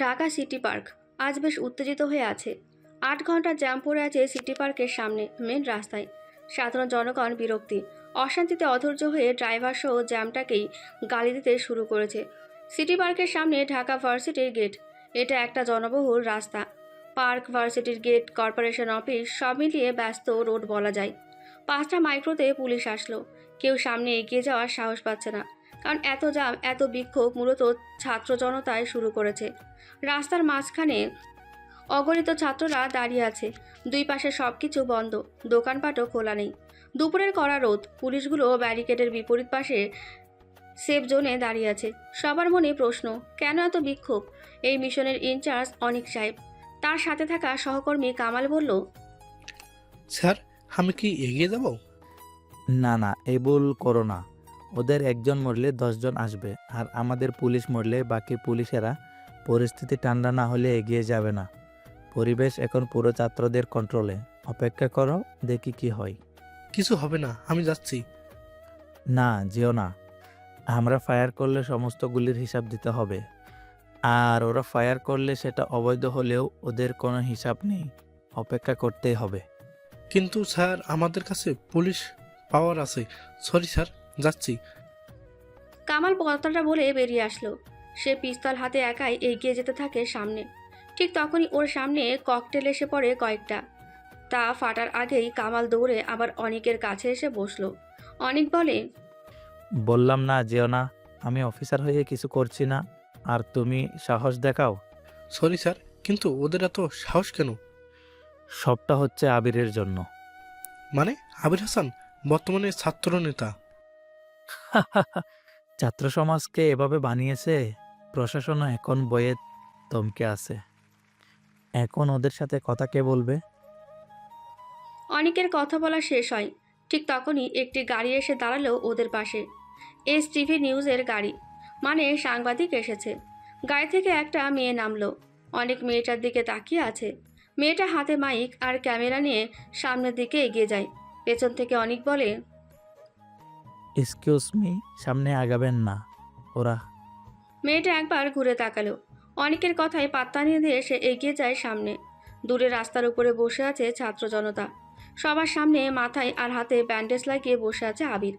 Dhaka city park আজ বেশ উত্তেজিত হয়ে আছে। ৮ ঘন্টা জ্যাম পড়ে আছে সিটি পার্কের সামনে মেন রাস্তায়। সাধারণ জনগণ বিরক্তি, অশান্তিতে অধৈর্য হয়ে ড্রাইভার সহ জ্যামটাকেই গালি দিতে শুরু করেছে। সিটি পার্কের সামনে ঢাকা ভার্সিটির গেট। এটা একটা জনবহুল রাস্তা। পার্ক, ভার্সিটির গেট, কর্পোরেশন অফিস সব মিলিয়ে ব্যস্ত রোড বলা যায়। ৫টা মাইক্রোতে পুলিশ আসলো। কেউ সামনে এগিয়ে যাওয়ার সাহস পাচ্ছে না, কারণ এত জ্যাম, এত বিক্ষোভ মূলত ছাত্র জনতায় শুরু করেছে। রাস্তার মাঝখানে অগণিত ছাত্ররা দাঁড়িয়ে আছে। দুই পাশে সবকিছু বন্ধ, দোকানপাটও খোলা নেই। দুপুরের কড়া রোদ, পুলিশগুলো ব্যারিকেডের বিপরীত পাশে সেফ জোনে দাঁড়িয়ে আছে। সবার মনে প্রশ্ন, কেন এত বিক্ষোভ? এই মিশনের ইনচার্জ অনিক সাহেব, তার সাথে থাকা সহকর্মী কামাল বলল, স্যার, আমি কি এগিয়ে যাব? না না, এই ভুল করো না। ওদের একজন মরলে 10 জন আসবে, আর আমাদের পুলিশ মরলে বাকি পুলিশেরা পরিস্থিতি ঠান্ডা না হলে এগিয়ে যাবে না। পরিবেশ এখন পুরো ছাত্রদের কন্ট্রোলে। অপেক্ষা করো, দেখি কি হয়। কিছু হবে না, আমি যাচ্ছি। না, যেও না। আমরা ফায়ার করলে সমস্ত গুলির হিসাব দিতে হবে, আর ওরা ফায়ার করলে সেটা অবৈধ হলেও ওদের কোনো হিসাব নেই। অপেক্ষা করতেই হবে। কিন্তু স্যার, আমাদের কাছে পুলিশ পাওয়ার আছে। সরি স্যার, যাচ্ছি। কামাল কথাটা বলে বেরিয়ে আসলো। সে পিস্তল হাতে একাই এগিয়ে যেতে থাকে সামনে। ঠিক তখনই ওর সামনে ককটেল এসে পড়ে কয়েকটা। তা ফাটার আগেই কামাল দৌড়ে আবার অনিকের কাছে এসে বসলো। অনিক বলে, বললাম না, যেও না। আমি অফিসার হয়ে কিছু করছি না, আর তুমি সাহস দেখাও। সরি স্যার, কিন্তু ওদের এত সাহস কেন? সবটা হচ্ছে আবিরের জন্য। মানে আবির হাসান বর্তমানে ছাত্র নেতা? ছাত্র সমাজকে এভাবে বানিয়েছে। প্রশাসনও এখন বইয়ে থমকে আছে। এখন ওদের সাথে কথা কে বলবে? অনিকের কথা বলা শেষ হয়। ঠিক তখনই একটি গাড়ি এসে দাঁড়ালো ওদের পাশে। এস টিভি নিউজের গাড়ি, মানে সাংবাদিক এসেছে। গাড়ি থেকে একটা মেয়ে নামলো। অনেক মেয়েটার দিকে তাকিয়ে আছে। মেয়েটা হাতে মাইক আর ক্যামেরা নিয়ে সামনের দিকে এগিয়ে যায়। পেছন থেকে অনিক বলে, এক্সকিউজ মি, সামনে আগাবেন না। ওরা মেয়েটা একবার ঘুরে তাকালো। অনেকের কথায় পাত্তা নিয়ে দিয়ে সে এগিয়ে যায় সামনে। দূরে রাস্তার উপরে বসে আছে ছাত্র জনতা। সবার সামনে মাথায় আর হাতে ব্যান্ডেজ লাগিয়ে বসে আছে আবির।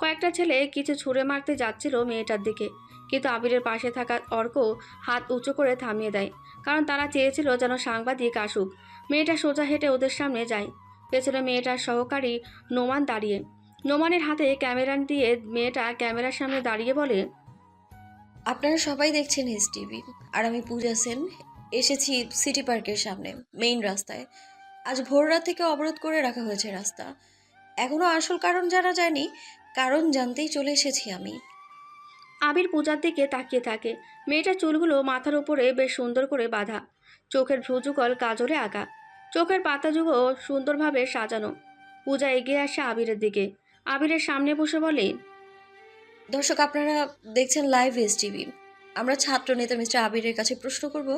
কয়েকটা ছেলে কিছু ছুঁড়ে মারতে যাচ্ছিল মেয়েটার দিকে, কিন্তু আবিরের পাশে থাকা অর্ক হাত উঁচু করে থামিয়ে দেয়, কারণ তারা চেয়েছিল যেন সাংবাদিক আসুক। মেয়েটা সোজা হেঁটে ওদের সামনে যায়। পেছনে মেয়েটার সহকারী নোমান দাঁড়িয়ে। নোমানের হাতে ক্যামেরা দিয়ে মেয়েটা ক্যামেরার সামনে দাঁড়িয়ে বলে, আপনারা সবাই দেখছেন এস টিভি, আর আমি পূজা সেন। এসেছি সিটি পার্কের সামনে মেইন রাস্তায়। আজ ভোর রাত থেকে অবরোধ করে রাখা হয়েছে রাস্তা। এখনো আসল কারণ জানা যায়নি, কারণ জানতেই চলে এসেছি আমি। আবির পূজার দিকে তাকিয়ে থাকে। মেয়েটার চুলগুলো মাথার উপরে বেশ সুন্দর করে বাঁধা, চোখের ভ্রুযুগল কাজলে আঁকা, চোখের পাতাযুগও সুন্দরভাবে সাজানো। পূজা এগিয়ে আসে আবিরের দিকে। আবিরের সামনে বসে বলে, দর্শক, আপনারা দেখছেন লাইভ এস টিভি। আমরা ছাত্র নেতা মিস্টার আবিরের কাছে প্রশ্ন করব,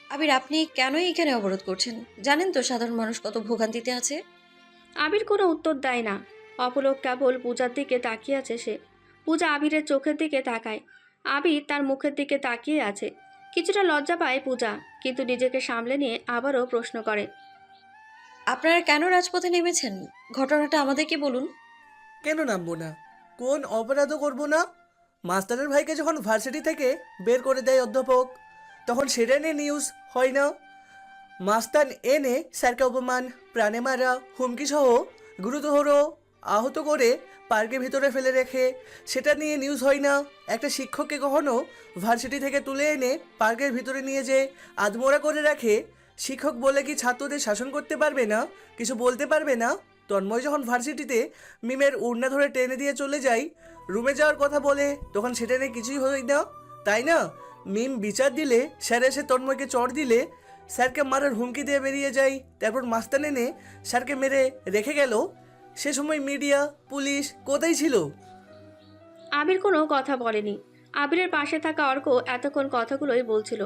আবির, আপনি কেনই এখানে অবরোধ করছেন? জানেন তো সাধারণ মানুষ কত ভোগান্তিতে আছে। আবির কোনো উত্তর দেয় না। অপলক কেবল পূজার দিকে তাকিয়ে আছে সে। পূজা আবিরের চোখের দিকে তাকায়। আবির তার মুখের দিকে তাকিয়ে আছে। কিছুটা লজ্জা পায় পূজা, কিন্তু নিজেকে সামলে নিয়ে আবারও প্রশ্ন করে, আপনারা কেন রাজপথে নেমেছেন? ঘটনাটা আমাদেরকে বলুন। কেন নামবো না? কোন অপরাধও করব না? মাস্টারের ভাইকে যখন ভার্সিটি থেকে বের করে দেয় অধ্যাপক, তখন সেটা নিয়ে নিউজ হয় না? মাস্টার এনে স্যারকে অপমান, প্রাণে মারা, হুমকি সহ গুরুতর আহত করে পার্কের ভিতরে ফেলে রেখে সেটা নিয়ে নিউজ হয় না? একটা শিক্ষককে কখনো ভার্সিটি থেকে তুলে এনে পার্কের ভিতরে নিয়ে যেয়ে আধমোড়া করে রাখে, শিক্ষক বলে কি ছাত্রদের শাসন করতে পারবে না, কিছু বলতে পারবে না? তন্ময় যখন ভার্সিটিতে মিমের ওড়না ধরে টেনে দিয়ে চলে যায়, রুমে যাওয়ার কথা বলে, তখন সেটা নিয়ে কিছুই হয় না, তাই না? মিম বিচার দিলে, স্যার এসে তন্ময়কে চড় দিলে, স্যারকে মারার হুমকি দিয়ে বেরিয়ে যায়, তারপর মাস্টার এনে স্যারকে মেরে রেখে গেল, সে সময় মিডিয়া, পুলিশ কোথায় ছিল? আবির কোনো কথা বলেনি। আবিরের পাশে থাকা অর্ক এতক্ষণ কথাগুলোই বলছিল।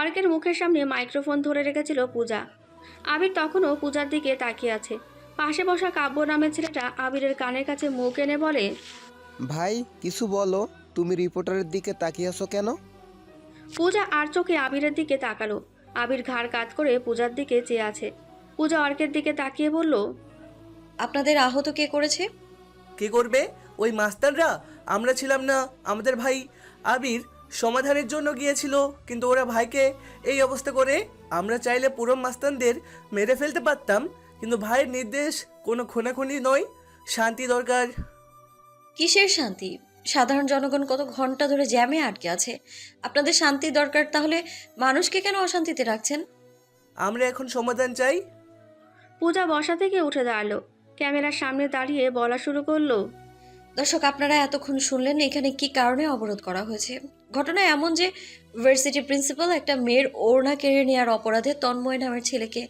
অর্কের মুখের সামনে মাইক্রোফোন ধরে রেখেছিল পূজা। আবির তখনও পূজার দিকে তাকিয়ে আছে। পাশে বসা কাব্য নামের ছেলেটা আবিরের কানের কাছে মুখ এনে বলে, ভাই, কিছু বলো। তুমি রিপোর্টারের দিকে তাকিয়ে আছো কেন? পূজা আর চোখে আবিরের দিকে তাকালো। আবির ঘাড় কাত করে পূজার দিকে চেয়ে আছে। পূজা অর্কের দিকে তাকিয়ে বলল, আপনাদের আহত কে করেছে? কে করবে? ওই মাস্টাররা। আমরা ছিলাম না। আমাদের ভাই আবির সমাধানের জন্য গিয়েছিল, কিন্তু ওরা ভাইকে এই অবস্থা করে। আমরা চাইলে পুরো মাস্তানদের মেরে ফেলতে পারতাম, কিন্তু ভাইয়ের নির্দেশ কোনো খুনাখুনি নয়, শান্তি দরকার। কিসের শান্তি? সাধারণ জনগণ কত ঘন্টা ধরে জ্যামে আটকে আছে। আপনাদের শান্তি দরকার, তাহলে মানুষকে কেন অশান্তিতে রাখছেন? আমরা এখন সমাধান চাই। পূজা বসা থেকে উঠে দাঁড়ালো। ক্যামেরার সামনে দাঁড়িয়ে বলা শুরু করলো, দর্শক, আপনারা এতক্ষণ শুনলেন এখানে কি কারণে অবরোধ করা হয়েছে। ঘটনা এমন যে ভার্সিটি প্রিন্সিপাল একটা মেয়ের ওড়না কেড়ে নেওয়ার অপরাধে তন্ময় নামের ছেলেকে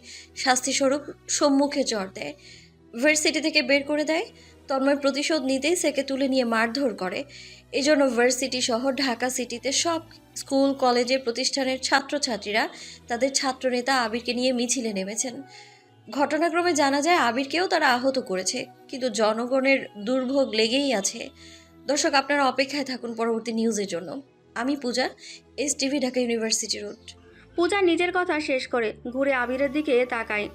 শাস্তিস্বরূপ সম্মুখে জ্বর দেয়, ভার্সিটি থেকে বের করে দেয়। তন্ময় প্রতিশোধ নিতেই সেকে তুলে নিয়ে মারধর করে। এজন্য ভার্সিটি সহ ঢাকা সিটিতে সব স্কুল, কলেজের, প্রতিষ্ঠানের ছাত্রছাত্রীরা তাদের ছাত্রনেতা আবিরকে নিয়ে মিছিলে নেমেছেন। ঘটনাক্রমে জানা যায় আবিরকেও তারা আহত করেছে, কিন্তু জনগণের দুর্ভোগ লেগেই আছে। দর্শক, আপনারা অপেক্ষায় থাকুন পরবর্তী নিউজের জন্য। আমি পূজা, STV, ঢাকা ইউনিভার্সিটি রোড। পূজা নিজের কথা শেষ করে ঘুরে আবিরের দিকে তাকায়।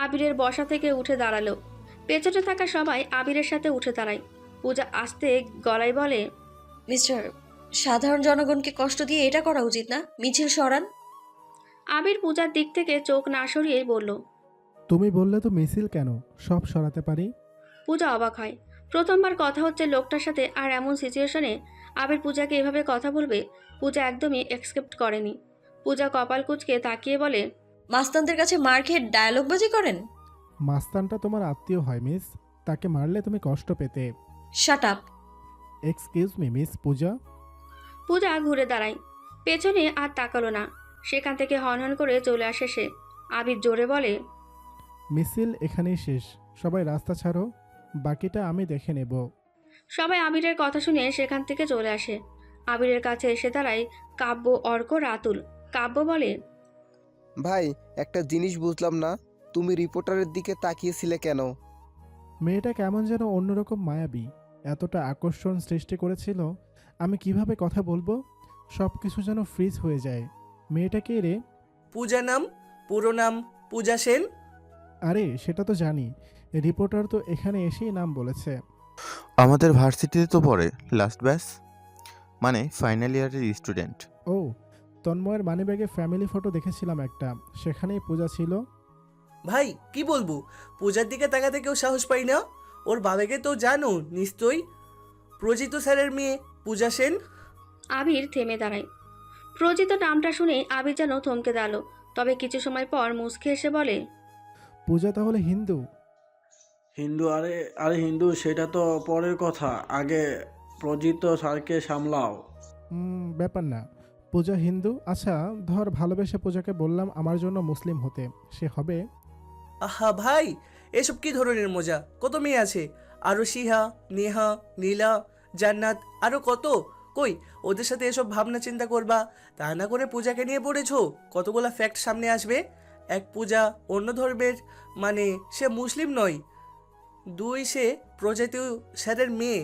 আবিরের বসা থেকে উঠে দাঁড়ালো। পেছনে থাকা সবাই আবিরের সাথে উঠে দাঁড়ায়। পূজা আস্তে গলায় বলে, মিস্টার, সাধারণ জনগণকে কষ্ট দিয়ে এটা করা উচিত না। মিছিল সরান। আবির পূজার দিক থেকে চোখ না সরিয়েই বলল। তুমি বললে তো মিছিল কেন, সব সরাতে পারি। পূজা অবাক হয়। প্রথমবার কথা হচ্ছে লোকটার সাথে, আর এমন সিচুয়েশনে আবির পূজাকে এভাবে কথা বলবে পূজা একদমই এক্সপেক্ট করেনি। পূজা কপাল কুঁচকে তাকিয়ে বলে, মাস্তানদের কাছে মার খেয়ে ডায়লগবাজি করেন? মাস্তানটা তোমার আত্মীয় হয় মিস, তাকে মারলে তুমি কষ্ট পেতে। Shut up. Excuse me miss Puja. Puja ঘুরে দাঁড়ায়। পেছনে আর তাকালো না। সেখান থেকে হনহন করে চলে আসে সে। আবির জোরে বলে, মিছিল এখানেই শেষ, সবাই রাস্তা ছাড়ো, বাকিটা আমি দেখে নেব। সবাই আবিরের কথা শুনে সেখান থেকে চলে আসে। আবিরের কাছে এসে দাঁড়ায় কাব্য, অর্ক, রাতুল। কাব্য বলে, ভাই, একটা জিনিস বুঝলাম না, তুমি রিপোর্টারের দিকে তাকিয়েছিলে কেন? মেয়েটা কেমন যেন অন্যরকম মায়াবী, এতটা আকর্ষণ সৃষ্টি করেছিল। আমি কিভাবে কথা বলবো, সব কিছু যেন ফ্রিজ হয়ে যায়। মেয়েটা কে রে? পূজা নাম, পুরো নাম পূজা সেন। আরে সেটা তো জানি, রিপোর্টার তো এখানে এসেই নাম বলেছে। আমাদের ভার্সিটিতে তো পড়ে, লাস্ট ব্যাচ, মানে ফাইনাল ইয়ারের স্টুডেন্ট। ও, তন্ময়ের মানিব্যাগে ফ্যামিলি ফটো দেখেছিলাম একটা, সেখানেই পূজা ছিল। ভাই কি বলবো, পূজার দিকে তাকাতে কেউ সাহস পাই না। ওর বাবাকে তো জানো নিশ্চয়ই, প্রজিত স্যারের মেয়ে পূজা সেন। আবির থেমে দাঁড়ায়। প্রজিত নামটা শুনে আবির যেন থমকে দাঁড়ালো। তবে কিছু সময় পর মুচকে এসে বলে, পূজা তাহলে হিন্দু? হিন্দু? আরে আরে হিন্দু সেটা তো পরের কথা, আগে প্রজিত স্যারকে সামলাও। ব্যাপার না, পূজা হিন্দু। আচ্ছা ধর ভালোবেসে পূজাকে বললাম আমার জন্য মুসলিম হতে, সে হবে? আহা ভাই, এসব কি ধরনের মজা? কত মেয়ে আছে, আরও শিহা, নেহা, নীলা, জান্নাত, আরও কত। কই ওদের সাথে এসব ভাবনা চিন্তা করবা, তা না করে পূজাকে নিয়ে পড়েছো। কতগুলা ফ্যাক্ট সামনে আসবে। এক, পূজা অন্য ধর্মের, মানে সে মুসলিম নয়। দুই, সে প্রজিত স্যারের মেয়ে,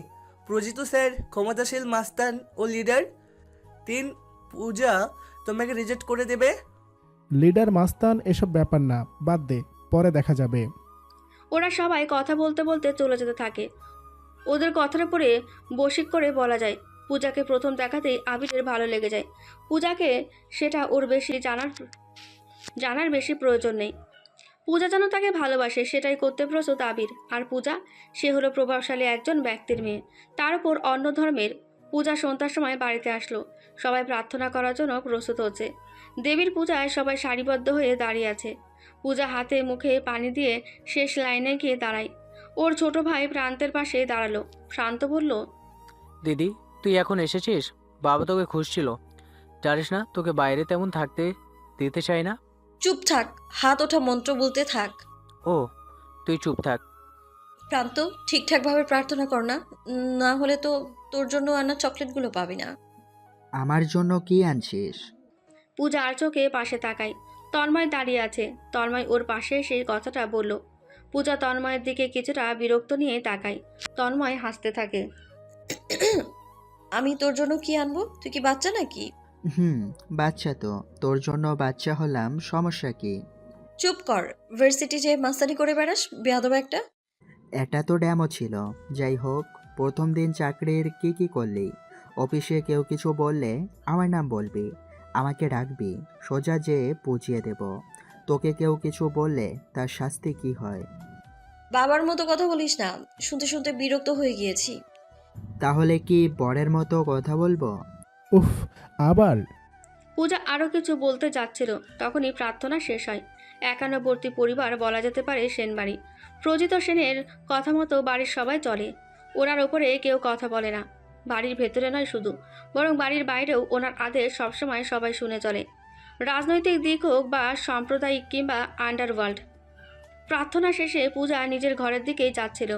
প্রজিত স্যার ক্ষমতাশীল মাস্তান ও লিডার। তিন, পূজা তোমাকে রিজেক্ট করে দেবে। লিডার মাস্তান এসব ব্যাপার না, বাদ দে, পরে দেখা যাবে। ওরা সবাই কথা বলতে বলতে চলে যেতে থাকে। ওদের কথার উপরে বশিক করে বলা যায়, পূজাকে প্রথম দেখাতেই আবিরের ভালো লেগে যায়। পূজাকে সেটা ওর বেশি জানার বেশি প্রয়োজন নেই। পূজা যেন তাকে ভালোবাসে সেটাই করতে প্রস্তুত আবির। আর পূজা, সে হলো প্রভাবশালী একজন ব্যক্তির মেয়ে, তার উপর অন্য ধর্মের। পূজা সন্ধ্যার সময় বাড়িতে আসলো। সবাই প্রার্থনা করার জন্য প্রস্তুত হচ্ছে। দেবীর পূজায় সবাই সারিবদ্ধ হয়ে দাঁড়িয়ে আছে। পূজা হাতে মুখে পানি দিয়ে শেষ লাইনে গিয়ে দাঁড়ায়। ওর ছোট ভাই প্রান্তের পাশে দাঁড়ালো। শান্ত বলল, দিদি, তুই এখন এসেছিস? বাবা তোকে খুঁজছিল, জানিস না তোকে বাইরে তেমন থাকতে দিতে চাই না। চুপ থাক, হাত ওঠা মন্ত্র বলতে থাক। ও, তুই চুপ থাক। প্রান্ত, ঠিকঠাকভাবে প্রার্থনা কর না, না হলে তো তোর জন্য আনা চকলেটগুলো পাবি না। আমার জন্য কি আনছিস? পূজা আর চোখে পাশে তাকায়। তন্ময় দাঁড়িয়ে আছে। তন্ময় ওর পাশে সেই কথাটা বলল। পূজা তন্ময়ের দিকে কিছুটা বিরক্ত নিয়ে তাকায়। তন্ময় হাসতে থাকে। আমি তোর জন্য কি আনবো? তুই কি বাচ্চা নাকি? হুম, বাচ্চা তো। তোর জন্য বাচ্চা হলাম, সমস্যা কি? চুপ কর। ভার্সিটি যে মাস্তানি করে বেড়াস, বেয়াদব একটা। এটা তো ডেমো ছিল। যাই হোক, প্রথম দিন চাকরির কি কি করলি? অফিসে কেউ কিছু বললে আমার নাম বলবি, আমাকে ডাকবি, সোজা যেয়ে বুঝিয়ে দেব। তোকে কেউ কিছু বললে তার শাস্তি কি হয়? বাবার মতো কথা বলিস না, শুনতে শুনতে বিরক্ত হয়ে গিয়েছি। তাহলে কি বরের মতো কথা বলবো? উফ, আবার? পূজা আরও কিছু বলতে যাচ্ছিল, তখনই প্রার্থনা শেষ হয়। একান্নবর্তী পরিবার বলা যেতে পারে সেনবাড়ি। প্রজিত সেনের কথা মতো বাড়ির সবাই চলে। ওনার ওপরে কেউ কথা বলে না। বাড়ির ভেতরে নয় শুধু, বরং বাড়ির বাইরেও ওনার আদেশ সবসময় সবাই শুনে চলে। রাজনৈতিক দিক হোক বা সাম্প্রদায়িক কিংবা আন্ডারওয়ার্ল্ড। প্রার্থনা শেষে পূজা নিজের ঘরের দিকেই যাচ্ছিল।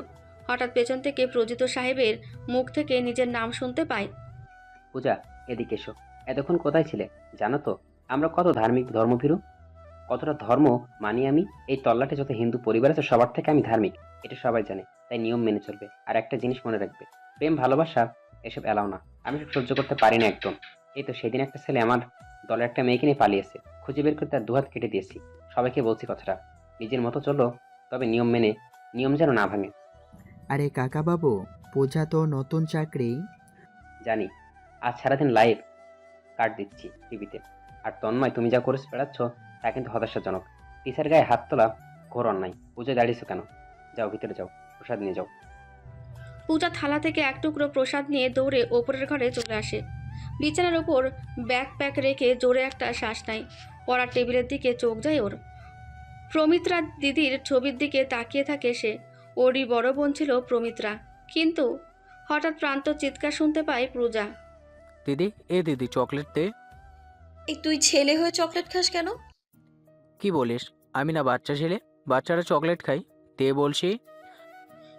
হঠাৎ পেছন থেকে প্রজিত সাহেবের মুখ থেকে নিজের নাম শুনতে পায়। পূজা, এদিকে এসো। এতক্ষণ কোথায় ছিলে? জানো তো আমরা কত ধার্মিক, ধর্মভীরু, কতটা ধর্ম মানি আমি। এই তল্লাটে যত হিন্দু পরিবার আছে সবার থেকে আমি ধার্মিক, এটা সবাই জানে, তাই নিয়ম মেনে চলবে। আর একটা জিনিস মনে রাখবে, প্রেম ভালোবাসা এসব এলাও না। আমি সব সহ্য করতে পারি না একদম। এই তো সেদিন একটা ছেলে আমার দলের একটা মেয়েকে নিয়ে পালিয়েছে, খুঁজে বের করে তার দুহাত কেটে দিয়েছি। সবাইকে বলছি কথাটা, নিজের মতো চলো, তবে নিয়ম মেনে, নিয়ম যেন না ভাঙে। আরে কাকা বাবু, পূজা তো নতুন চাকরি। জানি, আজ সারাদিন লাইভ কাট দিচ্ছি টিভিতে। আর তন্ময়, তুমি যা করে বেড়াচ্ছ তা কিন্তু হতাশাজনক। টিচার গায়ে হাত তোলা ঘোর অন্যায়। পুজো দাঁড়িয়েছো কেন? যাও ভিতরে যাও, প্রসাদ নিয়ে যাও। পূজা থালা থেকে এক টুকরো প্রসাদ নিয়ে দৌড়ে ওপরের ঘরে চলে আসে। বিছানার ওপর ব্যাকপ্যাক রেখে জোরে একটা শ্বাস নেয়। পড়ার টেবিলের দিকে চোখ যায় ওর। প্রমিত্রা দিদির ছবির দিকে তাকিয়ে থাকে সে। ওরই বড় বোন ছিল প্রমিত্রা। কিন্তু হঠাৎ প্রান্ত চিৎকার শুনতে পায় পূজা। দিদি, এ দিদি, চকলেট দে। এই তুই ছেলে হয়ে চকলেট খাস কেন? কি বলিস? আমি না বাচ্চা ছেলে, বাচ্চারা চকলেট খাই, দে বলছি।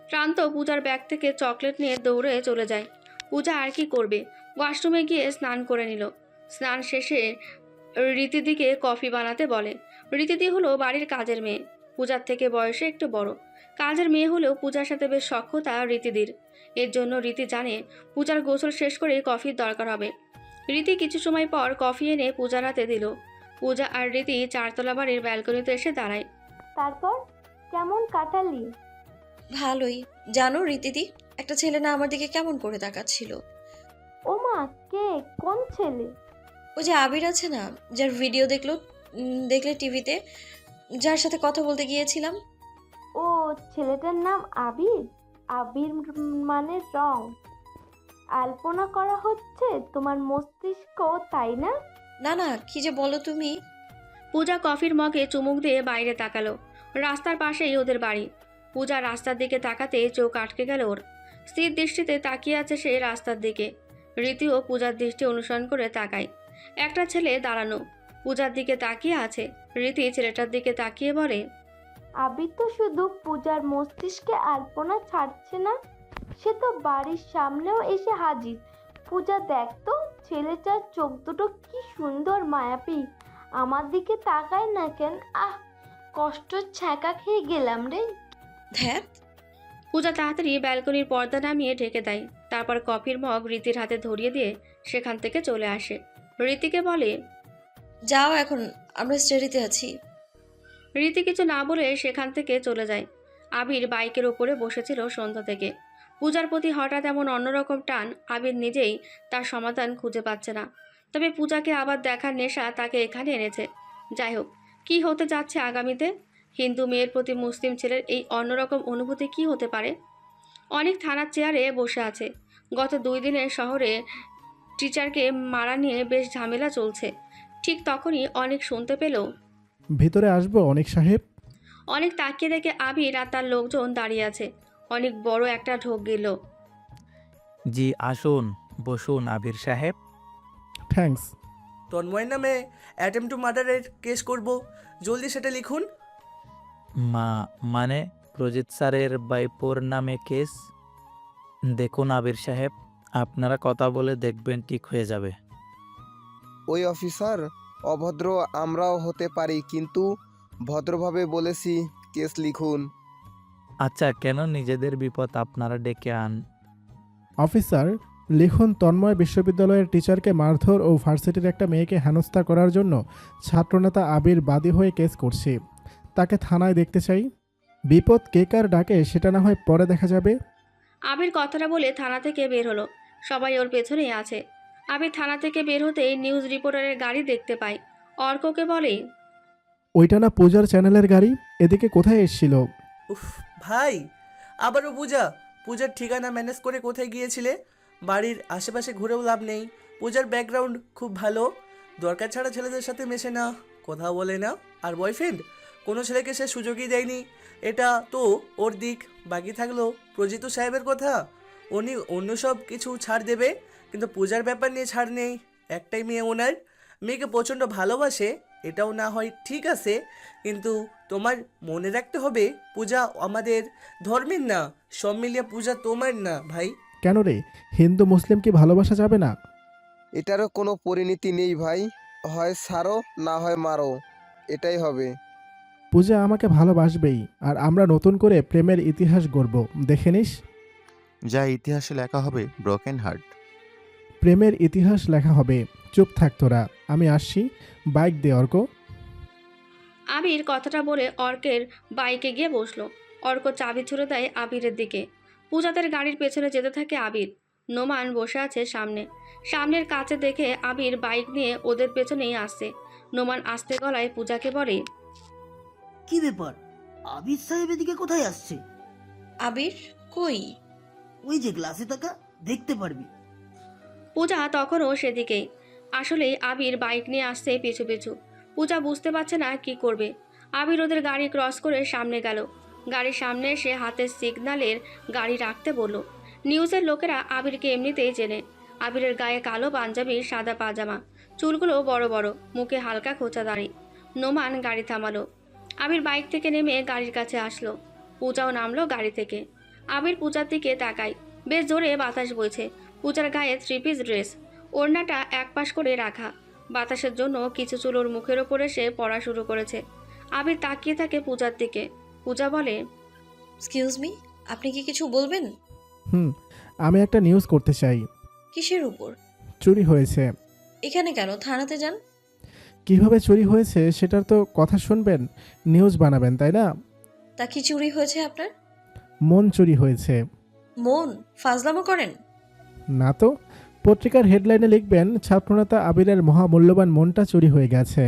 প্রান্ত পূজার ব্যাগ থেকে চকলেট নিয়ে দৌড়ে চলে যায়। পূজা আর কি করবে, ওয়াশরুমে গিয়ে স্নান করে নিল। স্নান শেষে রীতিদিকে কফি বানাতে বলে। রীতিদি হলো বাড়ির কাজের মেয়ে, পূজার থেকে বয়সে একটু বড়। কাজের মেয়ে হলেও পূজার সাথে বেশ সখ্যতা রীতিদির। এর জন্য রীতি জানে পূজার গোসল শেষ করে কফির দরকার হবে। রীতি কিছু সময় পর কফি এনে পূজার হাতে দিল। পূজা আর রীতি চারতলা বাড়ির ব্যালকনিতে এসে দাঁড়ায়। তারপর কেমন কাটালি? ভালোই। জানো রীতিদি, একটা ছেলে না আমার দিকে কেমন করে তাকাচ্ছিল। ওমা, কে? কোন ছেলে? ওই যে আবির আছে না, যার ভিডিও দেখলে টিভিতে, যার সাথে কথা বলতে গিয়েছিলাম। ও, ছেলেটার নাম আবির? আবির মানে রং। আলপনা করা হচ্ছে তোমার মস্তিষ্ক, তাই না? না না, কি যে বলো তুমি। পূজা কফির মগে চুমুক দিয়ে বাইরে তাকালো। রাস্তার পাশেই ওদের বাড়ি। পূজা রাস্তার দিকে তাকাতে চোখ আটকে গেল ওর। স্থির দৃষ্টিতে তাকিয়ে আছে সে রাস্তার দিকে। রীতিও পূজার দৃষ্টি অনুসরণ করে তাকায়। একটা ছেলে দাঁড়ানো পূজার দিকে তাকিয়ে আছে। রীতি ছেলেটার দিকে তাকিয়ে বলে, আবির তো শুধু পূজার মস্তিষ্কে আলপনা ছাড়ছে না, সে তো বাড়ির সামনেও এসে হাজির। পূজা, দেখ তো, ছেলেটার চোখ দুটো কি সুন্দর মায়াবী। আমার দিকে তাকায় না কেন? আহ, কষ্ট ছ্যাঁকা খেয়ে গেলাম রে। ধ্যাত। পূজা তাড়াতাড়ি ব্যালকনির পর্দা নামিয়ে ঢেকে দেয়। তারপর কফির মগ রীতির হাতে ধরিয়ে দিয়ে সেখান থেকে চলে আসে। রীতিকে বলে, যাও এখন, আমরা স্টাডিতে আছি। রীতি কিছু না বলে সেখান থেকে চলে যায়। আবির বাইকের ওপরে বসেছিল সন্ধ্যা থেকে। পূজার প্রতি হঠাৎ এমন অন্যরকম টান, আবির নিজেই তার সমাধান খুঁজে পাচ্ছে না। তবে পূজাকে আবার দেখার নেশা তাকে এখানে এনেছে। যাই হোক, কী হতে যাচ্ছে আগামীতে? হিন্দু মেয়ের প্রতি মুসলিম ছেলের এই অন্যরকম অনুভূতি কি হতে পারে? অনেক থানার চেয়ারে বসে আছে। গত 2 দিনে শহরে টিচারকে মারা নিয়ে বেশ ঝামেলা চলছে। ঠিক তখনই অনেক শুনতে পেল। ভেতরে আসবো অনেক সাহেব? অনেক তাকিয়ে দেখে আবির আর তার লোকজন দাঁড়িয়ে আছে। অনেক বড় একটা ঢোক গেল। জি আসুন, বসুন আবির সাহেব। থ্যাঙ্কস। তন্ময়ের নামে অ্যাটেম্প টু মার্ডারের কেস করব, জলদি সেটা লিখুন। মানে প্রজিত স্যারের বাইপোর নামে কেস? দেখুন আবির সাহেব, আপনারা কথা বলে দেখবেন ঠিক হয়ে যাবে। ওই অফিসার, অভদ্র আমরাও হতে পারি, কিন্তু ভদ্রভাবে বলেছি কেস লিখুন। আচ্ছা, কেন নিজেদের বিপদ আপনারা ডেকে আন? অফিসার, লিখুন, তন্ময় বিশ্ববিদ্যালয়ের টিচারকে মারধর ও ভার্সিটির একটা মেয়েকে হেনস্থা করার জন্য ছাত্রনেতা আবির বাদী হয়ে কেস করছে। তাকে থানায় দেখতে চাই। বিপদ কে কার ডাকে সেটা না হয় পরে দেখা যাবে। আবির কথাটা বলে থানা থেকে বের হলো। সবাই ওর পেছনেই আছে। আবির থানা থেকে বের হতেই নিউজ রিপোর্টারের গাড়ি দেখতে পায়। অর্ককে বলে, ওইটা না পূজার চ্যানেলের গাড়ি? এদিকে কোথায় এসেছিল? উফ ভাই, আবারও পূজার ঠিকানা ম্যানেজ করে কোথায় গিয়েছিলে? বাড়ির আশেপাশে ঘুরেও লাভ নেই। পূজার ব্যাকগ্রাউন্ড খুব ভালো, দরকার ছাড়া ছেলেদের সাথে মেশে না, কথা বলে না, আর বয়ফ্রেন্ড কোনো ছেলেকে সে সুযোগই দেয়নি। এটা তো ওর দিক। বাকি থাকলো প্রজিত সাহেবের কথা, উনি অন্য সব কিছু ছাড় দেবে, কিন্তু পূজার ব্যাপার নিয়ে ছাড় নেই। একটাই মেয়ে ওনার, মেয়েকে প্রচণ্ড ভালোবাসে, এটাও না হয় ঠিক আছে, কিন্তু তোমার মনে রাখতে হবে পূজা আমাদের ধর্মের না, সব মিলিয়ে পূজা তোমার না ভাই। কেন রে, হিন্দু মুসলিম কি ভালোবাসা যাবে না? এটারও কোনো পরিণতি নেই ভাই, হয় ছাড়ো না হয় মারো, এটাই হবে। পূজা আমাকে ভালোবাসবেই, আর আমরা নতুন করে প্রেমের ইতিহাস গড়ব, দেখে নিস। যা ইতিহাসে লেখা হবে ব্রোকেন হার্ট। প্রেমের ইতিহাস লেখা হবে। চুপ থাক তোরা, আমি আসছি। বাইক দে অর্ক। আবির কথাটা বলে অর্কের বাইকে গিয়ে বসলো। অর্ক চাবি ছুড়ে দেয় আবিরের দিকে। পূজাদের গাড়ির পেছনে যেতে থাকে আবির। নোমান বসে আছে সামনের কাছে দেখে আবির বাইক নিয়ে ওদের পেছনেই আসছে। নোমান আস্তে গলায় পূজাকে বলে, কি ব্যাপার, আবির সাহেব এদিকে কোথায় আসছে? আবির কই? ওই যে গ্লাসে থাকা, দেখতে পারবি। পূজা তখনও সেদিকেই। আসলেই আবির বাইক নিয়ে আসছে পিছু পিছু। পূজা বুঝতে পারছে না কি করবে। আবির ওদের গাড়ি ক্রস করে সামনে গেল। গাড়ির সামনে এসে হাতের সিগন্যালের গাড়ি রাখতে বলল। নিউজের লোকেরা আবিরকে এমনিতেই চেনে। আবিরের গায়ে কালো পাঞ্জাবি, সাদা পাজামা, চুলগুলো বড় বড়, মুখে হালকা খোঁচা দাড়ি। নোমান গাড়ি থামালো। আবির বাইক থেকে নেমে গাড়ির কাছে আসলো। পূজাও নামলো গাড়ি থেকে। আবির পূজার দিকে তাকায়। বেশ জোরে বাতাস বইছে। পূজার গায়ে 3 পিস ড্রেস, ওড়নাটা একপাশ করে রাখা। বাতাসের জন্য কিছু চুল ওর মুখের ওপর এসে পড়া শুরু করেছে। আবির তাকিয়ে থাকে পূজার দিকে। পূজা বলে, এক্সকিউজ মি, আপনি কি কিছু বলবেন? আমি একটা নিউজ করতে চাই। কিসের উপর? চুরি হয়েছে। এখানে কেন? থানাতে যান। কিভাবে চুরি হয়েছে সেটার তো কথা শুনবেন, নিউজ বানাবেন, তাই না? তা কি চুরি হয়েছে আপনার? মন চুরি হয়েছে। মন? ফাজলামো করেন? না তো, পত্রিকার হেডলাইনে লিখবেন, ছাত্রনেতা আবিরের মহামূল্যবান মনটা চুরি হয়ে গেছে।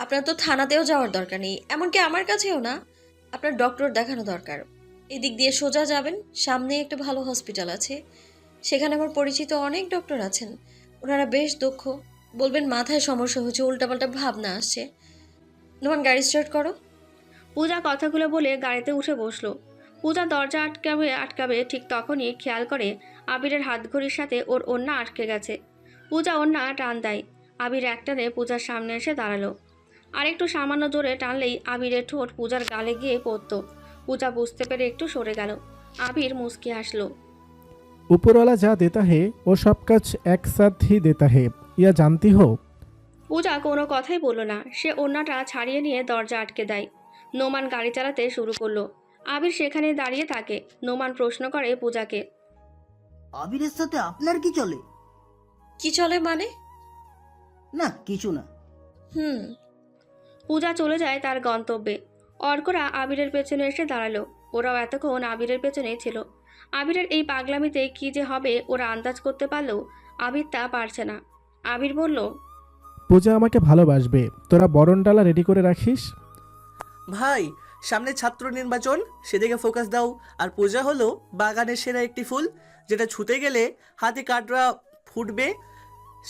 আপনার তো থানাতেও যাওয়ার দরকার নেই, এমনকি আমার কাছেও না। আপনার ডক্টর দেখানো দরকার। এদিক দিয়ে সোজা যাবেন, সামনে একটা ভালো হসপিটাল আছে, সেখানে আমার পরিচিত অনেক ডক্টর আছেন, ওনারা বেশ দক্ষ। বলবেন মাথায় সমস্যা হচ্ছে, উল্টাপাল্টা ভাবনা আসছে। নোমান, গাড়ি স্টার্ট করো। পূজা কথাগুলো বলে গাড়িতে উঠে বসলো। পূজা দরজা আটকাবে ঠিক তখনই খেয়াল করে আবিরের হাতঘড়ির সাথে ওর ওড়না আটকে গেছে। পূজা ওড়না টান দেয়। আবির একটানে পূজার সামনে এসে দাঁড়ালো। আরেকটু সামান্য জোরে টানলেই আবিরের ঠোঁট পূজার গালে গিয়ে পড়তো। পূজা বুঝতে পেরে একটু সরে গেল। আবির মুচকি হাসলো। উপরওয়ালা যা দেতা হে ও সব কাজ এক সাথ হি দেতা হে, ইয়া জানতি হো। পূজা কোনো কথাই বলল না। সে ওড়নাটা ছাড়িয়ে নিয়ে দরজা আটকে দেয়। নোমান গাড়ি চালাতে শুরু করলো। আবির সেখানে দাঁড়িয়ে থাকে। নোমান প্রশ্ন করে পূজাকে, আবিরের সাথে আপনার কি চলে? কি চলে মানে? না কিছু না। পূজা চলে যায় তার গন্তব্যে। অর্করা আবিরের পেছনে এসে দাঁড়ালো। ওরাও এতক্ষণ আবিরের পেছনেই ছিল। আবিরের এই পাগলামিতে কি যে হবে ওরা আন্দাজ করতে পারলেও আবির তা পারছে না। আবির বলল, পূজা আমাকে ভালোবাসবে, তোরা বরণ ডালা রেডি করে রাখিস। ভাই, সামনে ছাত্র নির্বাচন, সেদিকে ফোকাস দাও। আর পূজা হলো বাগানের সেরা একটি ফুল, যেটা ছুতে গেলে হাতে কাঁটা ফুটবে,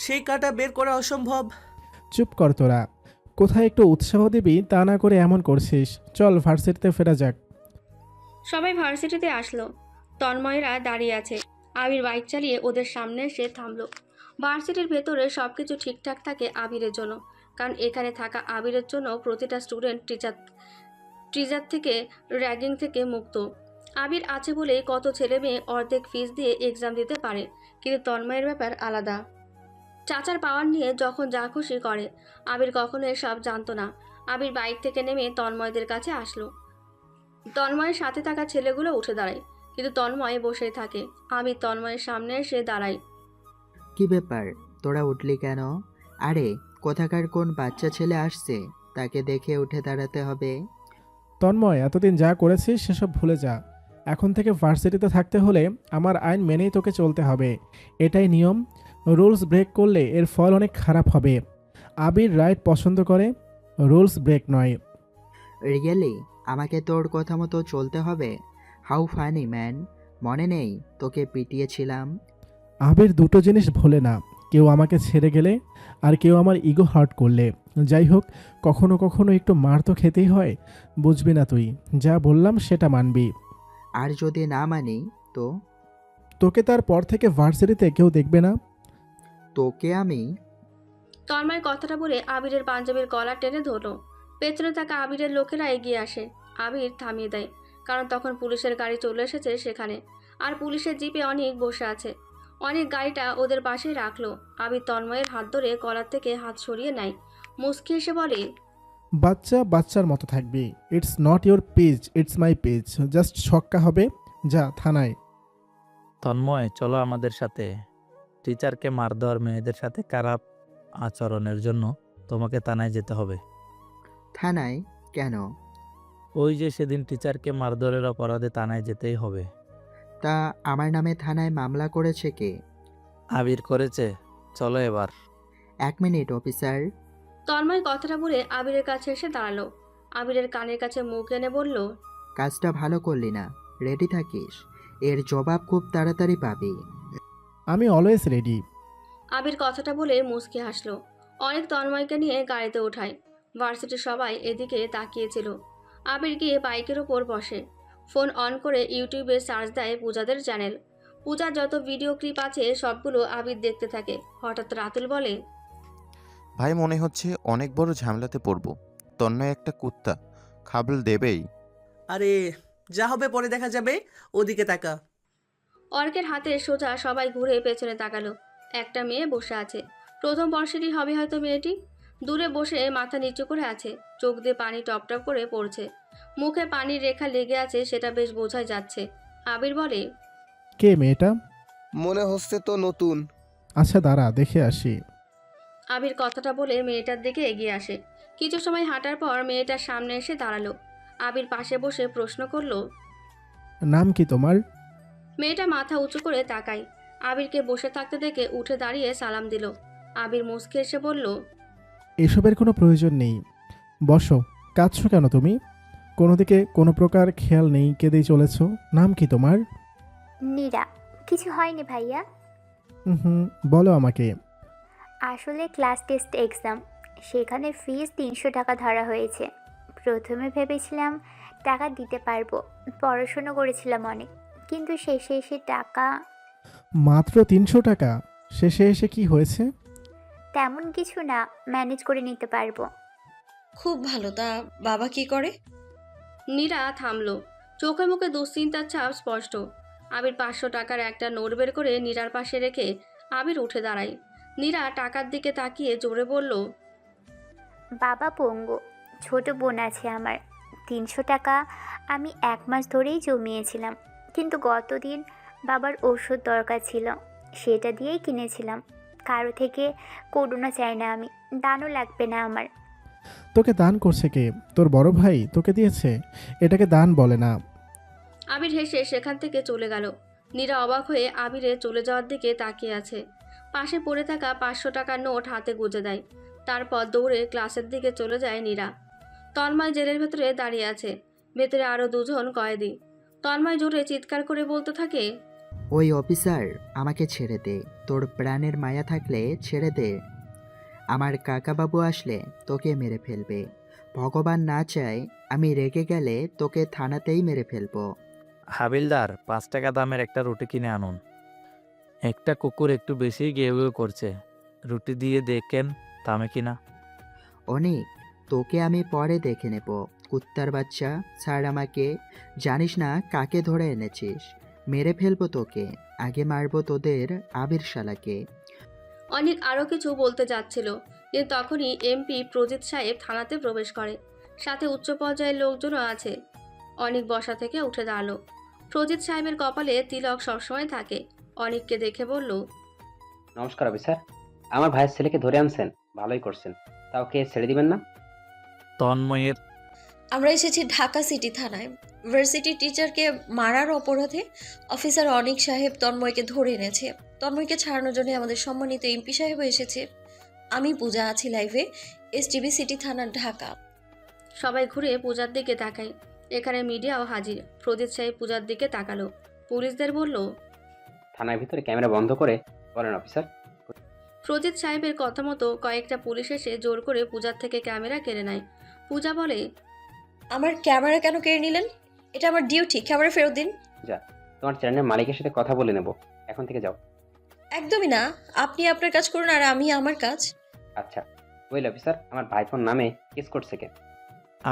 সেই কাঁটা বের করা অসম্ভব। চুপ কর তোরা, কোথায় একটু উৎসাহ দিবি তা না করে এমন করছিস। চল ভার্সিটিতে ফেরা যাক। সবাই ভার্সিটিতে আসলো। তন্ময়রা দাঁড়িয়ে আছে। আবির বাইক চালিয়ে ওদের সামনে এসে থামলো। ভার্সিটির ভেতরে সব কিছু ঠিকঠাক থাকে আবিরের জন্য, কারণ এখানে থাকা আবিরের জন্য প্রতিটা স্টুডেন্ট টিচার থেকে র্যাগিং থেকে মুক্ত। আবির আছে বলেই কত ছেলে মেয়ে অর্ধেক ফিস দিয়ে এক্সাম দিতে পারে, কিন্তু তন্ময়ের ব্যাপার আলাদা। চাচার পাওয়ার নিয়ে যখন যা খুশি করে। আবির কখনো এসব জানতো না। আবির বাইক থেকে নেমে তন্ময়দের কাছে আসলো। তন্ময়ের সাথে থাকা ছেলেগুলো উঠে দাঁড়ায়, কিন্তু তন্ময় বসেই থাকে। আমি তন্ময়ের সামনে এসে দাঁড়াই। কি ব্যাপার, তোরা উঠলি কেন? আরে কোথাকার কোন বাচ্চা ছেলে আসছে, তাকে দেখে উঠে দাঁড়াতে হবে। তন্ময়, এতদিন যা করেছিস সেসব ভুলে যা। এখন থেকে ভার্সিটিতে থাকতে হলে আমার আইন মেনেই তোকে চলতে হবে। এটাই নিয়ম। রুলস ব্রেক করলে এর ফল অনেক খারাপ হবে। আবির রাইট পছন্দ করে, রুলস ব্রেক নয়। রিয়েলি আমাকে তোর কথা মতো চলতে হবে? হাউ ফানি ম্যান, মনে নেই তোকে পিটিয়েছিলাম? আবির দুটো জিনিস ভোলে না, কেউ আমাকে ছেড়ে গেলে আর কেউ আমার ইগো হার্ট করলে। যাই হোক, কখনো কখনো একটু মার তো খেতেই হয়। বুঝবি না তুই, যা বললাম সেটা মানবি। আর যদি না মানি তো? তোকে তারপর থেকে ভার্সিটিতে কেউ দেখবে না। তোকে আমি তন্ময় কথাটা বলে আবিরের পাঞ্জাবির গলা টেনে ধরলো। পেছনে থাকা আবিরের লোকেরা এগিয়ে আসে। আবির থামিয়ে দেয়, কারণ তখন পুলিশের গাড়ি চলে এসেছে সেখানে। আর পুলিশের জিপে অনেক বসে আছে। অনেক গাড়িটা ওদের পাশেই রাখলো। আবির তন্ময়ের হাত ধরে কলার থেকে হাত সরিয়ে নেয়। মুচকি এসে বলে, বাচ্চা বাচ্চার মতো থাকবি। It's not your page, it's my page. Just ছক্কা হবে। যা থানায়। তন্ময়, চলো আমাদের সাথে। টিচারকে মার দেওয়ার মেয়েদের সাথে খারাপ আচরণের জন্য তোমাকে থানায় যেতে হবে। থানায় কেন? ওই যে সেদিন টিচারকে মারধরের অপরাধে থানায় যেতেই হবে। তা আমার নামে থানায় মামলা করেছে কে? আবির করেছে। চলো এবার। 1 মিনিট অফিসার। তন্ময় কথাটা বলে আবিরের কাছে এসে দাঁড়ালো। আবিরের কানের কাছে মুখ এনে বলল, কাজটা ভালো করলি না, রেডি থাকিস, এর জবাব খুব তাড়াতাড়ি পাবি। আমি অলওয়েজ রেডি। আবির কথাটা বলে মুচকি হাসলো। অনেক তন্ময়কে নিয়ে গাড়িতে ওঠায়। ভার্সিটির সবাই এদিকে তাকিয়েছিল। আবির গিয়ে বাইকের ওপর বসে। ফোন অন করে ইউটিউবে সার্চ দেয় পূজাদের চ্যানেল। পূজার যত ভিডিও ক্লিপ আছে সবগুলো আবির দেখতে থাকে। হঠাৎ রাতুল বলে, ভাই মনে হচ্ছে অনেক বড় ঝামেলাতে পড়বো। তন্ময় একটা কুত্তা, খাবল দেবেই। আরে যা হবে পরে দেখা যাবে, ওদিকে তাকা। অর্কের হাতে সোজা সবাই ঘুরে পেছনে তাকালো। একটা মেয়ে বসে আছে। প্রথম বর্ষেরই হবে হয়তো মেয়েটি। দূরে বসে মাথা নিচু করে আছে। চোখ দিয়ে পানি টপ টপ করে পড়ছে। মুখে পানির রেখা লেগে আছে, সেটা বেশ বোঝাই যাচ্ছে। আবির বলে, কে মেয়েটা? মনে হচ্ছে তো নতুন। আচ্ছা দাঁড়া, দেখে আসি। আবির কথাটা বলে মেয়েটার দিকে এগিয়ে আসে। কিছু সময় হাঁটার পর মেয়েটার সামনে এসে দাঁড়ালো। আবির পাশে বসে প্রশ্ন করলো, নাম কি তোমার? মেয়েটা মাথা উঁচু করে তাকায়। আবিরকে বসে থাকতে দেখে উঠে দাঁড়িয়ে সালাম দিল। আবির মুচকি এসে বলল, এসবের কোনো প্রয়োজন নেই, বসো। কাঁদছো কেন তুমি? কোনো দিকে কোনো প্রকার খেয়াল নেই, কেঁদেই চলেছ। নাম কি তোমার? নীরা। কিছু হয়নি ভাইয়া। হুম, বলো আমাকে। আসলে ক্লাস টেস্ট এক্সাম, সেখানে ফিস 300 টাকা ধরা হয়েছে। প্রথমে ভেবেছিলাম টাকা দিতে পারবো, পড়াশুনো করেছিলাম অনেক, কিন্তু শেষে এসে টাকা। মাত্র 300 টাকা? শেষে এসে কি হয়েছে? তেমন কিছু না, ম্যানেজ করে নিতে পারবো। খুব ভালো। তা বাবা কি করে? নীরা থামলো। চোখে মুখে দুশ্চিন্তার ছাপ স্পষ্ট। আবির 500 টাকার একটা নোট বের করে নীরার পাশে রেখে আবির উঠে দাঁড়ায়। নীরা টাকার দিকে তাকিয়ে জোরে বলল, বাবা পঙ্গু, ছোট বোন আছে আমার। 300 টাকা আমি 1 মাস ধরেই জমিয়েছিলাম, কিন্তু গতদিন বাবার ওষুধ দরকার ছিল, সেটা দিয়েই কিনেছিলাম। কারো থেকে করুণা চাই না আমি, দানও লাগবে না আমার। তোকে দান করছে কে? তোর বড় ভাই তোকে দিয়েছে? এটাকে দান বলে না। আবির হেসে সেখান থেকে চলে গেল। নীরা অবাক হয়ে আবিরের চলে যাওয়ার দিকে তাকিয়ে আছে। পাশে পড়ে থাকা 500 টাকার নোট হাতে গুঁজে দেয়। তারপর দৌড়ে ক্লাসের দিকে চলে যায় নীরা। তন্ময় জেলের ভেতরে দাঁড়িয়ে আছে। ভেতরে আরও 2 জন কয়েদি। তন্ময় জোরে চিৎকার করে বলতে থাকে, ওই অফিসার, আমাকে ছেড়ে দে, তোর প্রাণের মায়া থাকলে ছেড়ে দে। আমার কাকাবাবু আসলে তোকে মেরে ফেলবে। ভগবান না চায় আমি রেগে গেলে তোকে থানাতেই মেরে ফেলবো। হাবিলদার, 5 টাকা দামের একটা রুটি কিনে আনুন। একটা কুকুর একটু বেশি গেউ গেউ করছে, রুটি দিয়ে দেখেন দামে কিনা। অনেক, তোকে আমি পরে দেখে নেব। কুত্তার বাচ্চা, ছাড় আমাকে। জানিস না কাকে ধরে এনেছিস? মেরে ফেলবো তোকে, আগে মারবো তোদের আবির শালাকে। অনেক আরও কিছু বলতে যাচ্ছিল, কিন্তু তখনই এমপি প্রজিত সাহেব থানাতে প্রবেশ করে। সাথে উচ্চ পর্যায়ের লোকজনও আছে। অনেক বসা থেকে উঠে দাঁড়ালো। প্রজিত সাহেবের কপালে তিলক সবসময় থাকে। অনিককে দেখে বলল, নমস্কার অফিসার। আমার ভাইয়ের ছেলেকে ধরে আনছেন, ভালোই করছেন। তাও কে ছেড়ে দিবেন না? তন্ময়ের আমরা এসেছি ঢাকা সিটি থানায়। ভার্সিটি টিচারকে মারার অপরাধে অফিসার অনিক সাহেব তন্ময়কে ধরে এনেছে। তন্ময়কে ছাড়ানোর জন্য আমাদের সম্মানিত এমপি সাহেবও এসেছে। আমি পূজা আছি লাইভে, এসটিভি সিটি থানা, ঢাকা। সবাই ঘুরে পূজার দিকে তাকায়। এখানে মিডিয়াও হাজির। প্রজিত সাহেব পূজার দিকে তাকালো, পুলিশদের বলল, থানার ভিতরে ক্যামেরা বন্ধ করে বলেন অফিসার। প্রজিত সাহেবের কথা মতো কয়েকটা পুলিশ এসে জোর করে পূজার থেকে ক্যামেরা কেড়ে নেয়। পূজা বলে, আমার ক্যামেরা কেন কেড়ে নিলেন? এটা আমার ডিউটি, ক্যামেরা ফেরত দিন। যা, তোমার চ্যানেলের মালিকের সাথে কথা বলে নেব। এখন থেকে যাও। একদমই না, আপনি আপনার কাজ করুন আর আমি আমার কাজ। আচ্ছা ওয়েল অফিসার, আমার ভাইপোর নামে কেস করছে কে?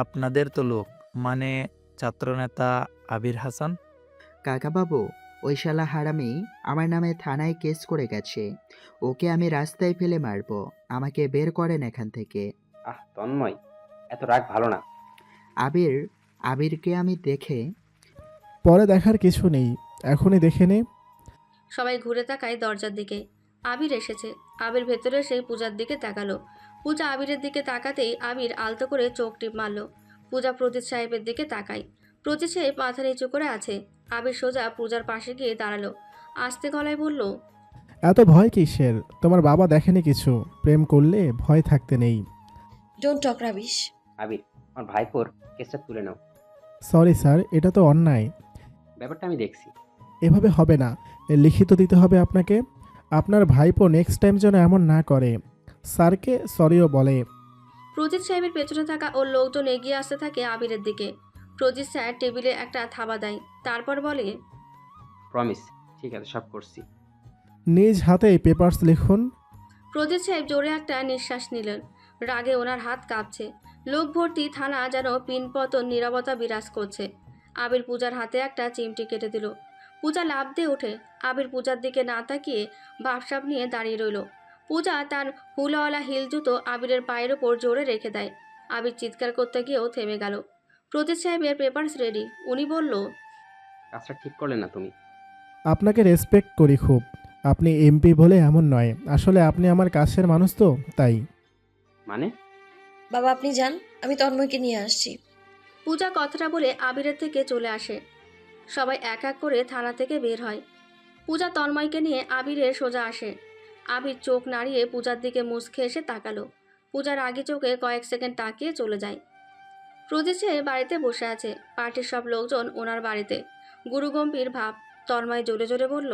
আপনাদের তো লোক, মানে ছাত্রনেতা আবির হাসান। কাকাবাবু, ওই শালা হারামি আমার নামে থানায় কেস করে গেছে। ওকে আমি রাস্তায় ফেলে মারবো। আমাকে বের করেন এখান থেকে। আহ তন্ময়, এত রাগ ভালো না। আবিরকে আমি দেখে পরে দেখার কিছু নেই, এখনই দেখে নে। সবাই ঘুরে তাকায় দরজার দিকে। আবির এসেছে। আবির ভেতরে এসে পূজার দিকে তাকালো। পূজা আবিরের দিকে তাকাতেই আবির আলতো করে চোখ টিপ মারল। পূজা প্রজিত সাহেবের দিকে তাকায়। প্রজিত সাহেব মাথা নিচু করে আছে। আবির সোজা পূজার পাশে গিয়ে দাঁড়ালো। আস্তে গলায় বলল, এত ভয় কিসের? তোমার বাবা দেখেনি কিছু। প্রেম করলে ভয় থাকতে নেই। Don't talk rubbish. আবির, আমার ভাইপোর কেসটা তুলে নাও। সরি স্যার, এটা তো অন্যায়। ব্যাপারটা আমি দেখছি। এভাবে হবে না, লিখিত দিতে হবে আপনাকে। আপনার ভাইপো নেক্সট টাইম যেন এমন না করে। স্যারকে সরিও বলে। প্রজিত সাহেবের পেছনে থাকা ওর লোকজন এগিয়ে আসতে থাকে আবিরের দিকে। প্রজিত স্যার টেবিলে একটা থাবা দেয়, তারপর বলে, প্রমিস, ঠিক আছে, সব করছি। নিজ হাতে পেপারস লিখুন। প্রজিত সাহেব জোরে একটা নিঃশ্বাস নিলেন। রাগে ওনার হাত কাঁপছে। লোক ভর্তি থানা যেন পিনপতন নীরবতা বিরাজ করছে। আবির পূজার হাতে একটা চিমটি কেটে দিল। পূজা লাফ দিয়ে ওঠে। আবির পূজার দিকে না তাকিয়ে ভাবসাব নিয়ে দাঁড়িয়ে রইল। পূজা তার হুলাওয়ালা হিল জুতো আবিরের পায়ের ওপর জোরে রেখে দেয়। আবির চিৎকার করতে গিয়েও থেমে গেল। প্রজিত সাহেবের পেপারস রেডি। উনি বলল, কাজটা ঠিক করলে না তুমি। আপনাকে রেসপেক্ট করি খুব। আপনি এমপি বলে এমন নয়, আসলে আপনি আমার কাছের মানুষ তো তাই। মানে? বাবা আপনি যান, আমি তন্ময়কে নিয়ে আসছি। পূজা কথাটা বলে আবিরের থেকে চলে আসে। সবাই এক এক করে থানা থেকে বের হয়। পূজা তন্ময়কে নিয়ে আবিরের সোজা আসে। আবির চোখ নাড়িয়ে পূজার দিকে মুচকে এসে তাকালো। পূজার আগে চোখে কয়েক সেকেন্ড তাকিয়ে চলে যায়। প্রজিত সাহেব বাড়িতে বসে আছে। পার্টির সব লোকজন ওনার বাড়িতে। গুরুগম্ভীর ভাব। তন্ময় জোরে জোরে বলল,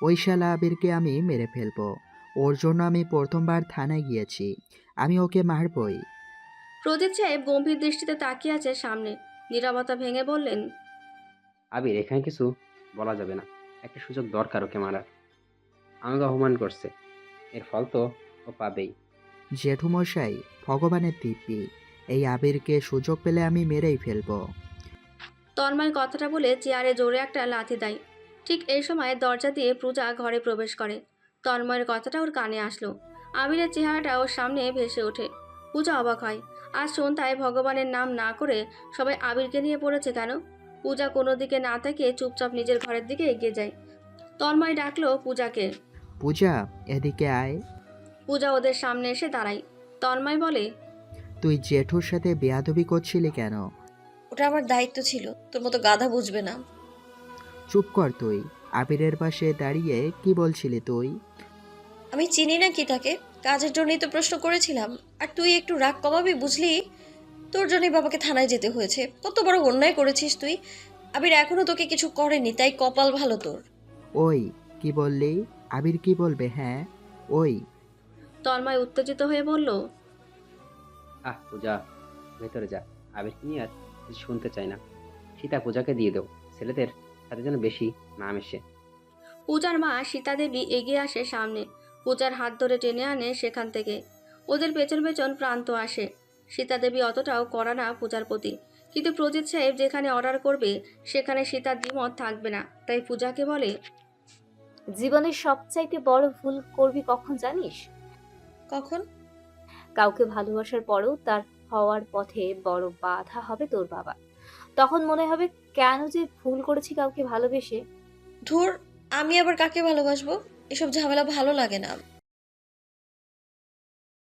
ওই শালা আবিরকে আমি মেরে ফেলবো। ওর জন্য আমি প্রথমবার থানায় গিয়েছি। আমি ওকে মারবই। প্রজিত সাহেব গম্ভীর দৃষ্টিতে তাকিয়ে আছে সামনে। নীরবতা ভেঙে বললেন, আবির, এখানে কিছু বলা যাবে না। একটা সুযোগ দরকার ওকে মারার। আমাকে অপমান করছে, এর ফল তো ও পাবেই। জেঠুমশাই, ভগবানের দিব্যি, এই আবিরকে সুযোগ পেলে আমি মেরেই ফেলবো। তন্ময় কথাটা বলে চেয়ারে জোরে একটা লাথি দেয়। ঠিক এই সময় দরজা দিয়ে পূজা ঘরে প্রবেশ করে। তন্ময়ের কথাটা ওর কানে আসলো। আবিরের চেহারাটা ওর সামনে ভেসে ওঠে। পূজা অবাক হয়। আজ সন্ধ্যায় ভগবানের নাম না করে সবাই আবিরকে নিয়ে পড়েছে কেন? পূজা কোনো দিকে না তাকিয়ে চুপচাপ নিজের ঘরের দিকে এগিয়ে যায়। তন্ময় ডাকলো পূজাকে। পূজা, এদিকে আয়। পূজা ওদের সামনে এসে দাঁড়ায়। তন্ময় বলে, তুই জেঠুর সাথে বেয়াদবি করছিলি কেন? ওটা আমার দায়িত্ব ছিল, তোর মতো গাধা বুঝবে না। চুপ কর তুই। আবিরের পাশে দাঁড়িয়ে কি বলছিলি তুই? আমি চিনি না কি তাকে, কাজের জন্যই তো প্রশ্ন করেছিলাম। আর তুই একটু রাগ কমাবি বুঝলি? তোর জন্যই বাবাকে থানায় যেতে হয়েছে। কত বড় অন্যায় করেছিস তুই। আবির এখনো তোকে কিছু করেনি, তাই কপাল ভালো তোর। ওই, কি বললি? আবির কি বলবে? হ্যাঁ ওই। তন্ময় উত্তেজিত হয়ে বলল, পূজা, ভেতরে যা। আবিরকে নিয়ে আর কিছু শুনতে চাই না। সীতা পূজাকে দিয়ে দেও, ছেলেদের সাথে যেন বেশি না মেশে। পূজার মা সীতা দেবী এগিয়ে আসে সামনে। পূজার হাত ধরে টেনে আনে সেখান থেকে। ওদের পেছন পেছন প্রান্ত আসে। সীতা দেবী অতটাও কড়া না পূজার প্রতি, কিন্তু প্রজিত সাহেব যেখানে অর্ডার করবে সেখানে সীতার দ্বিমত থাকবে না। তাই পূজাকে বলে, জীবনের সবচাইতে বড় ভুল করবি কখন জানিস? কখন? কাউকে ভালোবাসার পরেও তার হওয়ার পথে বড় বাধা হবে তোর বাবা। তখন মনে হবে কেন যে ভুল করেছি কাউকে ভালোবেসে। ধুর, আমি আবার কাকে ভালোবাসবো? এসব ঝামেলা ভালো লাগে না।